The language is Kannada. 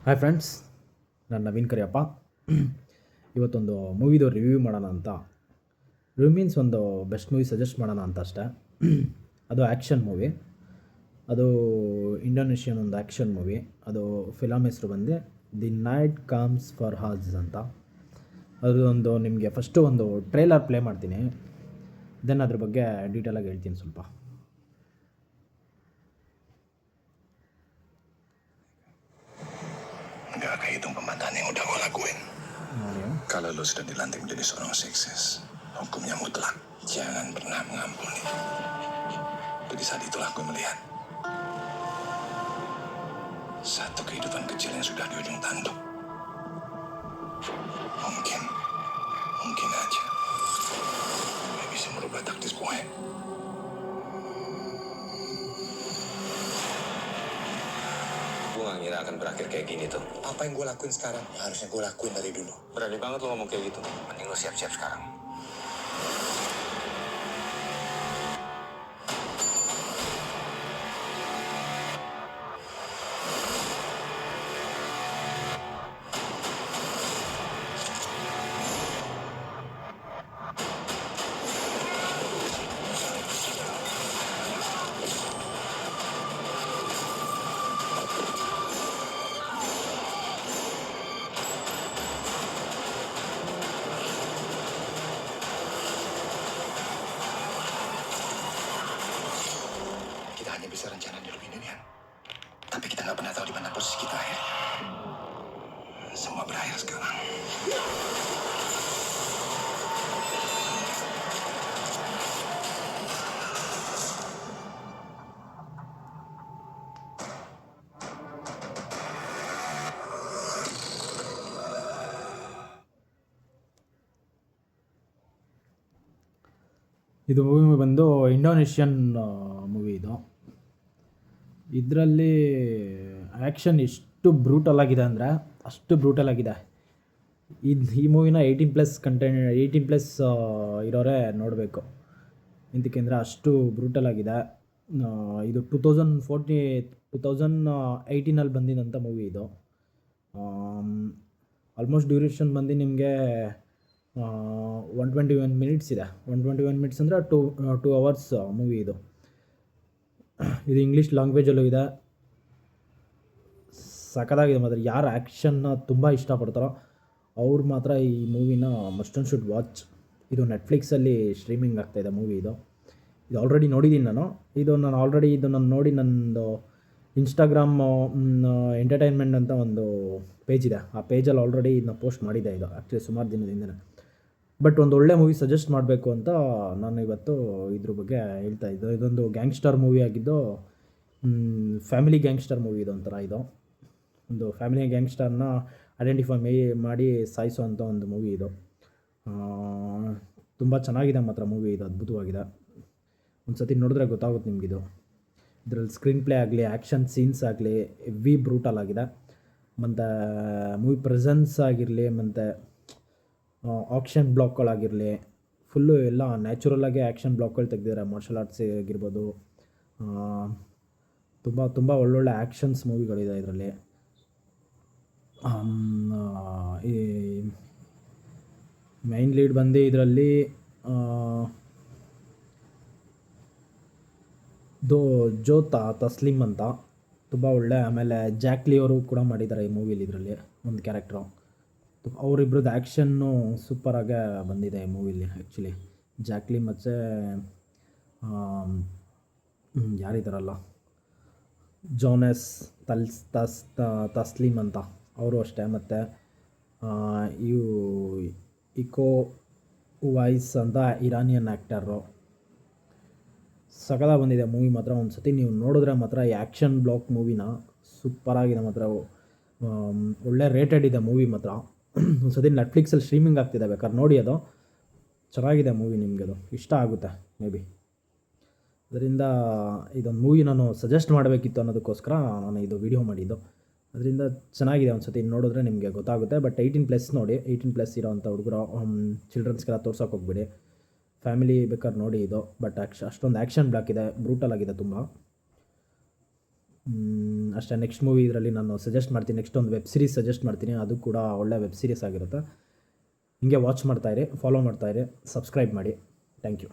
ಹಾಯ್ ಫ್ರೆಂಡ್ಸ್, ನಾನು ನವೀನ್ ಕರಿಯಪ್ಪ. ಇವತ್ತೊಂದು ಮೂವಿದು ರಿವ್ಯೂ ಮಾಡೋಣ ಅಂತ. ರಿವ್ಯೂ ಮೀನ್ಸ್ ಒಂದು ಬೆಸ್ಟ್ ಮೂವಿ ಸಜೆಸ್ಟ್ ಮಾಡೋಣ ಅಂತ ಅಷ್ಟೇ. ಅದು ಆ್ಯಕ್ಷನ್ ಮೂವಿ. ಅದು ಇಂಡೋನೇಷ್ಯನ್ ಒಂದು ಆ್ಯಕ್ಷನ್ ಮೂವಿ. ಅದು ಫಿಲಮ್ ಹೆಸರು ಬಂದು ದಿ ನೈಟ್ ಕಮ್ಸ್ ಫಾರ್ ಹಾಜ್ ಅಂತ. ಅದು ಒಂದು ನಿಮಗೆ ಫಸ್ಟು ಒಂದು ಟ್ರೇಲರ್ ಪ್ಲೇ ಮಾಡ್ತೀನಿ, ದೆನ್ ಅದ್ರ ಬಗ್ಗೆ ಡೀಟೇಲಾಗಿ ಹೇಳ್ತೀನಿ ಸ್ವಲ್ಪ. Gak kehitung pembantahan yang udah gue lakuin. Kalau lo sudah dilantik menjadi seorang sukses, hukumnya mutlak. Jangan pernah mengampuni. Jadi saat itulah gue melihat satu kehidupan kecil yang sudah di ujung tanduk. Mungkin aja gue bisa merubah takdir gue. Gue gak ngira akan berakhir kayak gini tuh. Apa yang gue lakuin sekarang harusnya gue lakuin dari dulu. Berani banget lo ngomong kayak gitu. Mending lo siap-siap sekarang. Kita hanya bisa rencana di lebih dunia. Tapi kita nggak pernah tahu di mana posisi kita akhirnya. Semua berakhir sekarang. ಇದು ಮೂವಿ ಬಂದು ಇಂಡೋನೇಷ್ಯನ್ ಮೂವಿ. ಇದರಲ್ಲಿ ಆ್ಯಕ್ಷನ್ ಎಷ್ಟು ಬ್ರೂಟಲ್ ಆಗಿದೆ ಅಂದರೆ ಅಷ್ಟು ಬ್ರೂಟಲ್ ಆಗಿದೆ. ಈ ಮೂವಿನ 18+ ಇರೋರೇ ನೋಡಬೇಕು, ಎಂತಕ್ಕೆಂದರೆ ಅಷ್ಟು ಬ್ರೂಟಲ್ ಆಗಿದೆ. ಇದು 2018 ಬಂದಿದ್ದಂಥ ಮೂವಿ ಇದು. ಆಲ್ಮೋಸ್ಟ್ ಡ್ಯೂರೇಷನ್ ಬಂದು ನಿಮಗೆ 121 ಮಿನಿಟ್ಸ್ ಇದೆ. 121 ಮಿನಿಟ್ಸ್ ಅಂದರೆ 2 ಅವರ್ಸ್ ಮೂವಿ ಇದು. ಇದು ಇಂಗ್ಲೀಷ್ ಲ್ಯಾಂಗ್ವೇಜಲ್ಲೂ ಇದೆ. ಸಖತ್ತಾಗಿದೆ ಮಾತ್ರ. ಯಾರು ಆ್ಯಕ್ಷನ್ನ ತುಂಬ ಇಷ್ಟಪಡ್ತಾರೋ ಅವ್ರು ಮಾತ್ರ ಈ ಮೂವಿನ ಮಸ್ಟ್ ಆ್ಯಂಡ್ ಶುಡ್ ವಾಚ್. ಇದು ನೆಟ್ಫ್ಲಿಕ್ಸಲ್ಲಿ ಸ್ಟ್ರೀಮಿಂಗ್ ಆಗ್ತಾಯಿದೆ ಮೂವಿ ಇದು ಆಲ್ರೆಡಿ ನೋಡಿದ್ದೀನಿ ನಾನು. ಇದನ್ನು ನೋಡಿ ನನ್ನದು ಇನ್ಸ್ಟಾಗ್ರಾಮ್ ಎಂಟರ್ಟೈನ್ಮೆಂಟ್ ಅಂತ ಒಂದು ಪೇಜ್ ಇದೆ. ಆ ಪೇಜಲ್ಲಿ ಆಲ್ರೆಡಿ ಇದನ್ನ ಪೋಸ್ಟ್ ಮಾಡಿದ್ದೆ. ಇದು ಆ್ಯಕ್ಚುಲಿ ಸುಮಾರು ದಿನದಿಂದನೇ. ಬಟ್ ಒಂದು ಒಳ್ಳೆ ಮೂವಿ ಸಜೆಸ್ಟ್ ಮಾಡಬೇಕು ಅಂತ ನಾನು ಇವತ್ತು ಇದ್ರ ಬಗ್ಗೆ ಹೇಳ್ತಾ ಇದ್ದೆ. ಇದೊಂದು ಗ್ಯಾಂಗ್ಸ್ಟರ್ ಮೂವಿ ಆಗಿದ್ದು, ಫ್ಯಾಮಿಲಿ ಗ್ಯಾಂಗ್ಸ್ಟರ್ ಮೂವಿ ಇದು ಒಂಥರ. ಇದು ಒಂದು ಫ್ಯಾಮಿಲಿ ಗ್ಯಾಂಗ್ಸ್ಟರ್ನ ಐಡೆಂಟಿಫೈ ಮಾಡಿ ಸಾಯಿಸೋ ಒಂದು ಮೂವಿ ಇದು. ತುಂಬ ಚೆನ್ನಾಗಿದೆ ಮಾತ್ರ ಮೂವಿ ಇದು. ಅದ್ಭುತವಾಗಿದೆ. ಒಂದು ಸತಿ ನೋಡಿದ್ರೆ ಗೊತ್ತಾಗುತ್ತೆ ನಿಮಗಿದು. ಇದರಲ್ಲಿ ಸ್ಕ್ರೀನ್ ಪ್ಲೇ ಆಗಲಿ, ಆ್ಯಕ್ಷನ್ ಸೀನ್ಸ್ ಆಗಲಿ ಹೆವಿ ಬ್ರೂಟಲ್ ಆಗಿದೆ. ಮತ್ತು ಮೂವಿ ಪ್ರೆಸೆನ್ಸ್ ಆಗಿರಲಿ, ಮತ್ತು ಆಕ್ಷನ್ ಬ್ಲಾಕ್ಗಳಾಗಿರಲಿ, ಫುಲ್ಲು ಎಲ್ಲ ನ್ಯಾಚುರಲಾಗಿ ಆ್ಯಕ್ಷನ್ ಬ್ಲಾಕ್ಗಳು ತೆಗೆದಿದ್ದಾರೆ. ಮಾರ್ಷಲ್ ಆರ್ಟ್ಸ್ ಆಗಿರ್ಬೋದು, ತುಂಬ ಒಳ್ಳೊಳ್ಳೆ ಆ್ಯಕ್ಷನ್ಸ್ ಮೂವಿಗಳಿದೆ ಇದರಲ್ಲಿ. ಈ ಮೈನ್ ಲೀಡ್ ಬಂದು ಇದರಲ್ಲಿ ಜೋ ತಸ್ಲೀಮ್ ಅಂತ ತುಂಬ ಒಳ್ಳೆ. ಆಮೇಲೆ ಜಾಕ್ಲಿ ಅವರು ಕೂಡ ಮಾಡಿದ್ದಾರೆ ಈ ಮೂವಿಲಿ. ಇದರಲ್ಲಿ ಒಂದು ಕ್ಯಾರೆಕ್ಟ್ರು. ಅವರಿಬ್ರದ್ದು ಆ್ಯಕ್ಷನ್ನು ಸೂಪರಾಗೆ ಬಂದಿದೆ ಈ ಮೂವಿಲಿ. ಆ್ಯಕ್ಚುಲಿ ಜಾಕ್ಲಿ ಮತ್ತು ಯಾರಿದ್ದಾರಲ್ಲ, ಜೋನೆಸ್ ತಸ್ಲೀಮ್ ಅಂತ ಅವರು ಅಷ್ಟೇ. ಮತ್ತು ಇಕೋ ವಾಯ್ಸ್ ಅಂತ ಇರಾನಿಯನ್ ಆ್ಯಕ್ಟರು. ಸಕಲ ಬಂದಿದೆ ಮೂವಿ ಮಾತ್ರ. ಒಂದು ಸತಿ ನೀವು ನೋಡಿದ್ರೆ ಮಾತ್ರ ಈ ಆ್ಯಕ್ಷನ್ ಬ್ಲಾಕ್ ಮೂವಿನ ಸೂಪರಾಗಿದೆ ಮಾತ್ರ. ಒಳ್ಳೆ ರೇಟೆಡ್ ಇದೆ ಮೂವಿ ಮಾತ್ರ. ಒಂದು ಸತಿ ನೆಟ್ಫ್ಲಿಕ್ಸಲ್ಲಿ ಸ್ಟ್ರೀಮಿಂಗ್ ಆಗ್ತಿದೆ, ಬೇಕಾದ್ರೆ ನೋಡಿ. ಅದು ಚೆನ್ನಾಗಿದೆ ಮೂವಿ, ನಿಮಗೆ ಅದು ಇಷ್ಟ ಆಗುತ್ತೆ ಮೇ ಬಿ. ಅದರಿಂದ ಇದೊಂದು ಮೂವಿ ನಾನು ಸಜೆಸ್ಟ್ ಮಾಡಬೇಕಿತ್ತು ಅನ್ನೋದಕ್ಕೋಸ್ಕರ ನಾನು ಇದು ವಿಡಿಯೋ ಮಾಡಿದ್ದು. ಅದರಿಂದ ಚೆನ್ನಾಗಿದೆ, ಒಂದು ಸತಿ ನೋಡಿದ್ರೆ ನಿಮಗೆ ಗೊತ್ತಾಗುತ್ತೆ. ಬಟ್ 18+ ನೋಡಿ. 18+ ಇರೋವಂಥ ಹುಡುಗರು, ಚಿಲ್ಡ್ರನ್ಸ್ಗೆಲ್ಲ ತೋರ್ಸೋಕೆ ಹೋಗ್ಬಿಡಿ. ಫ್ಯಾಮಿಲಿ ಬೇಕಾದ್ರೆ ನೋಡಿ ಇದು. ಬಟ್ ಅಷ್ಟೊಂದು ಆ್ಯಕ್ಷನ್ ಬ್ಲಾಕ್ ಇದೆ, ಬ್ರೂಟಲ್ ಆಗಿದೆ ತುಂಬ. ಅಷ್ಟೇ. ನೆಕ್ಸ್ಟ್ ಮೂವಿ ಇದರಲ್ಲಿ ನಾನು ಸಜೆಸ್ಟ್ ಮಾಡ್ತೀನಿ, ನೆಕ್ಸ್ಟ್ ಒಂದು ವೆಬ್ ಸೀರೀಸ್ ಸಜೆಸ್ಟ್ ಮಾಡ್ತೀನಿ, ಅದು ಕೂಡ ಒಳ್ಳೆ ವೆಬ್ ಸೀರೀಸ್ ಆಗಿರುತ್ತೆ. ಹಿಂಗೆ ವಾಚ್ ಮಾಡ್ತಾಯಿರಿ, ಫಾಲೋ ಮಾಡ್ತಾಯಿರಿ, ಸಬ್ಸ್ಕ್ರೈಬ್ ಮಾಡಿ. Thank you.